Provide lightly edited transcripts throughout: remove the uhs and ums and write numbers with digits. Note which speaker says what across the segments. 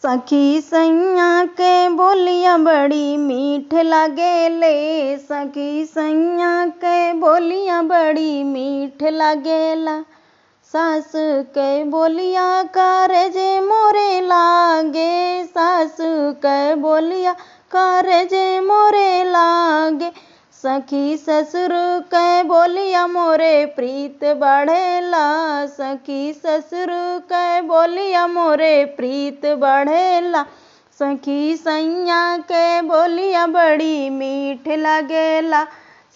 Speaker 1: सखी सैया के बोलिया बड़ी मीठ लागेले। सखी सैया के बोलिया बड़ी मीठ लागेला। सास के बोलिया कारजे मोरे लागे। सास के बोलिया कारजे मोरे लागे। सखी ससुर के बोलिया मोरे प्रीत बढ़ेला। सखी ससुर के बोलिया मोरे प्रीत बढ़ेला। सखी सैया के बोलिया बड़ी मीठ लागेला।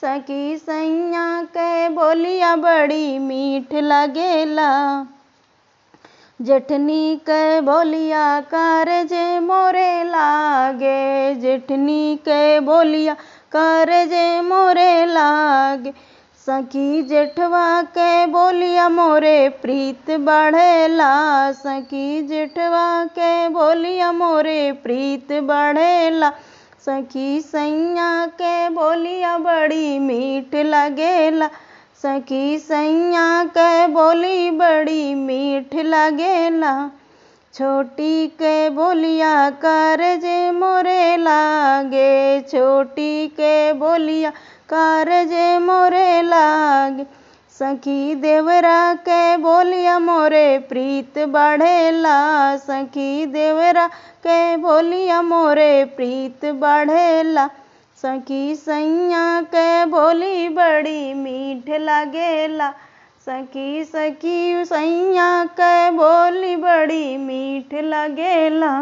Speaker 1: सखी सैया के बोलिया बड़ी मीठ लागेला। जेठनी के बोलिया कारजे मोरे लागे। जेठनी के बोलिया कारजे मोरे लागे। सखी जेठवा के बोलिया मोरे प्रीत बढ़ेला। सखी जेठवा के बोलिया मोरे प्रीत बढ़ेला। सखी सैया के बोलिया बड़ी मीठ लागेला। सखी सैया के बोली बड़ी मीठ लागेला। छोटी के बोलिया कारजे मोरे लागे। छोटी के बोलिया कारजे मोरे लागे। सखी देवरा के बोलिया मोरे प्रीत बढ़ेला। सखी देवरा के बोलिया मोरे प्रीत बढ़ेला। सखी सैया के बोली बड़ी मीठ लागेला। सखी सखी सैया के बोली बड़ी मीठ लागेला।